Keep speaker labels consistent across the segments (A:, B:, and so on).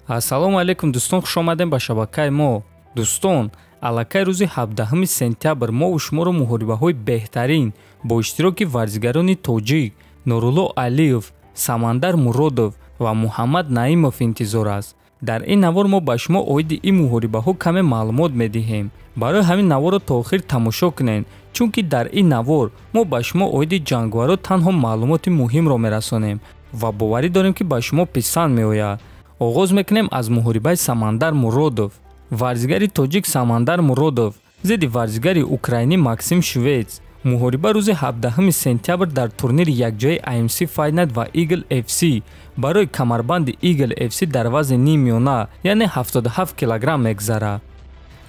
A: Ассалому алейкум дӯстон, хуш омадем ба шабакаи мо. Дӯстон, аллакай рӯзи 17 сентябр мову шуморо муҳорибаҳои беҳтарин бо иштироки варзигарони тоҷик Нурулло Алиев, Самандар Муродов ва Муҳаммад Наимов интизор аст. Дар ин навор мо ба шумо оиди ин муҳорибаҳо каме маълумот медиҳем. Барои ҳамин наворро то охир тамошо кунед, чунки дар ин навор мо ба шумо оиди ҷангваро танҳо маълумоти муҳимро мерасонем ва боварӣ дорем ки ба шумо писанд меояд. оғоз мекунем аз муҳорибаи Самандар Муродов. Варзигари тоҷик Самандар Муродов зидди варзигари украинӣ Максим Швец. муҳориба рӯзи 17 сентябр дар турнири якҷояи AMC Fight Night ва Eagle FC барои камарбанди Eagle FC дар вазни нимёна, яъне 77 кг мегзарад.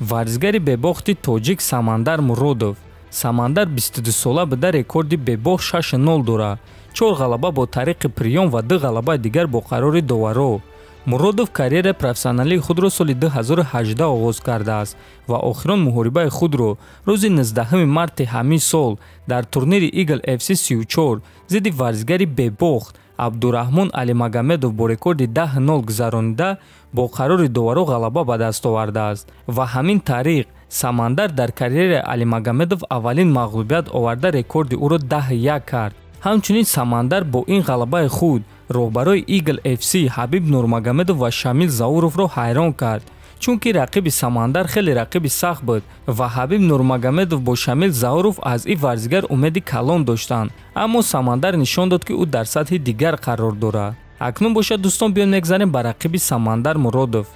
A: Варзигари бебохти тоҷик Самандар Муродов. Самандар 22 сола буда рекорди бебох 6-0 дорад. 4 ғалаба бо тариқи приём ва 2 ғалабаи дигар бо қарори доваро. Муродов карьераи профессионалии худро соли 2018 оғоз кардааст ва охирон муҳорибаи худро рӯзи 19 марти ҳамин сол дар турнири Eagle FC 34 зидди варзигари бебохт Абдураҳмон Алимагомедов бо рекорди 10-0 гузаронида бо қарори доваро ғалаба ба даст овардааст ва ҳамин тариқ Самандар дар карьераи Алимагомедов аввалин мағлубият оварда рекорди ӯро 10-1 кард. ҳамчунин Самандар бо ин ғалабаи худ роҳбарои Eagle FC Ҳабиб Нурмагомедов ва Шамил Зауровро ҳайрон кард, чунки рақиби Самандар хеле рақиби сахт буд ва Ҳабиб Нурмагомедов бо Шамил Зауров аз ин варзигар умеди калон доштанд, аммо Самандар нишон дод ки ӯ дар сатҳи дигар қарор дорад. акнун бошад дӯстон, биён мегзарем ба рақиби Самандар Муродов.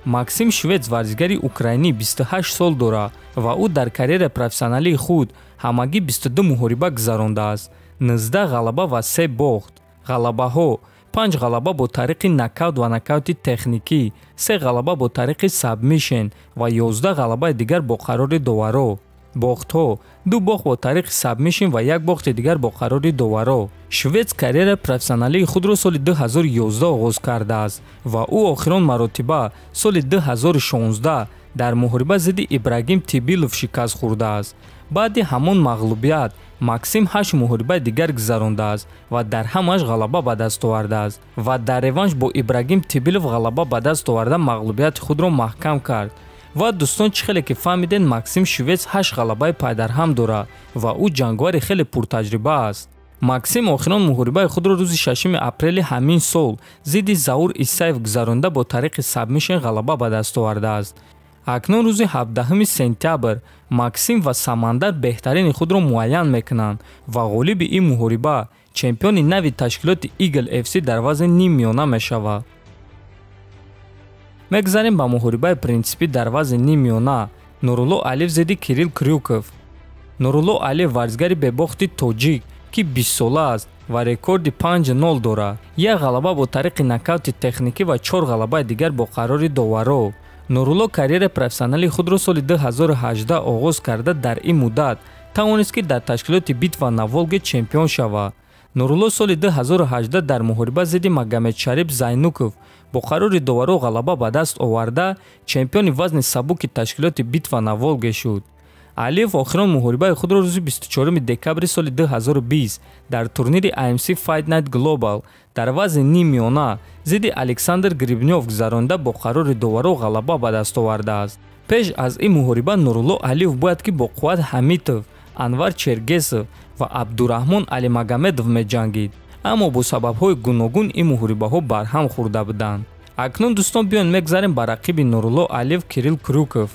A: Максим Швец варзигари украинӣ 28 сол дорад ва ӯ дар карьераи профессионалии худ ҳамагӣ 22 муҳориба гузарондааст, 19 ғалаба ва 3 бохт. ғалабаҳо: 5 ғалаба бо тариқи нокаут ва нокаути техникӣ, 3 ғалаба бо тариқи сабмишн ва 11 ғалабаи дигар бо қарори доваро. бохтҳо: 2 бохт бо тариқи сабмишн ва 1 бохти дигар бо қарори доваро. Швец карьераи профессионалии худро соли 2011 оғоз кардааст ва ӯ охирон маротиба соли 2016 дар муҳориба зидди Ибрагим Тибилов шикаст хӯрдааст. баъди ҳамон мағлубият Максим 8 муҳорибаи дигар гузарондааст ва дар ҳамааш ғалаба ба даст овардааст ва дар реванш бо Ибрагим Тибилов ғалаба ба даст оварда мағлубияти худро маҳкам кард. ва дӯстон, чӣ хеле ки фаҳмидед, Максим Швец 8 ғалабаи пайдарҳам дорад ва ӯ ҷангвари хеле пуртаҷриба аст. Максим охирон муҳорибаи худро рӯзи 6 апрели ҳамин сол зидди Заур Исаев гузаронда бо тариқи сабмишн ғалаба ба даст овардааст. акнун рӯзи 17 сентябр Максим ва Самандар беҳтарини худро муайян мекунанд ва ғолиби ин муҳориба чемпиони нави ташкилоти Eagle FC дар вазни нимёна мешавад. мегзарем ба муҳорибаи принсипӣ дар вазни нимёна. Нурулло Алиев зидди Кирилл Крюков. Нурулло Алиев варзигари бебохти тоҷик ки 20 сола аст ва рекорди 5-0 дорад. 1 ғалаба бо тариқи нокаути техникӣ ва 4 ғалабаи дигар бо қарори доваро. Нурулло карьераи профессионалии худро соли 2018 оғоз карда дар ин муддат тавонист ки дар ташкилоти Битва на Волге чемпион шавад. Нурулло соли 2018 дар муҳориба зидди Магомедшариф Зайнуков бо қарори доваро ғалаба ба даст оварда чемпиони вазни сабуки ташкилоти Битва на Волге шуд. Алиев охирон муҳорибаи худро рӯзи 24 декабри соли 2020 дар турнири AMC Fight Night Global дар вазни нимёна зидди Александр Грибнёв гузаронда бо қарори доваро ғалаба ба даст овардааст. пеш аз ин муҳориба Нурулло Алиев бояд ки бо Қувват Ҳамитов, Анвар Чергесов ва Абдураҳмон Алимагомедов меҷангид, аммо бо сабабҳои гуногун ин муҳорибаҳо барҳам хӯрда буданд. акнун дӯстон, биён мегзарем ба рақиби Нурулло Алиев Кирилл Крюков.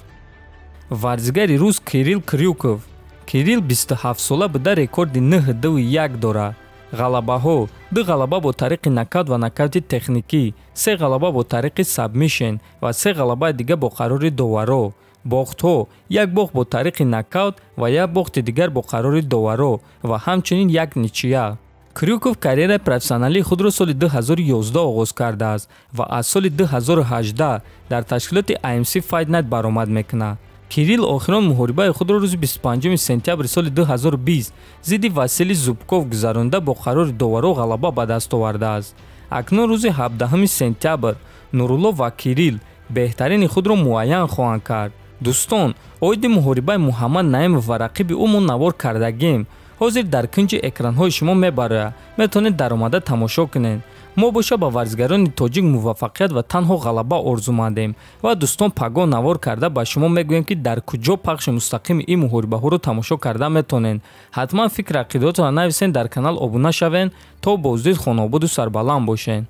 A: варзигари рус Кирилл Крюков. Кирилл 27 сола буда рекорди 9-2-1 дорад. ғалабаҳо: 2 ғалаба бо тариқи нокаут ва нокаути техникӣ, 3 ғалаба бо тариқи сабмишн ва 3 ғалабаи дигар бо қарори доваро. бохтҳо: 1 бохт бо тариқи нокаут ва 1 бохти дигар бо қарори доваро ва ҳамчунин 1 ничия. Крюков карьераи профессионалии худро соли 2011 оғоз кардааст ва аз соли 2018 дар ташкилоти AMC Fight Night баромад мекунад. Кирилл охирон муҳорибаи худро рӯзи 25 сентябри соли 2020 зидди Василий Зубков гузаронда бо қарори доваро ғалаба ба даст овардааст. акнун рӯзи 17 сентябр Нурулло ва Кирилл беҳтарини худро муайян хоҳанд кард. дӯстон, оиди муҳорибаи Муҳаммад Наимов ва рақиби ӯ мо навор кардагем. ҳозир дар кунҷи экранҳои шумо мебарояд, метавонед даромада тамошо кунед. мо боша ба варзигарони тоҷик муваффақият ва танҳо ғалаба орзу мандем ва дӯстон пагон навор карда ба шумо мегӯем ки дар куҷо пахши мустақими ин муҳорибаҳоро тамошо карда метонед. ҳатман фикр ақидотро нависен, дар канал обуна шавен то боздид хонобуду сарбаланд бошед.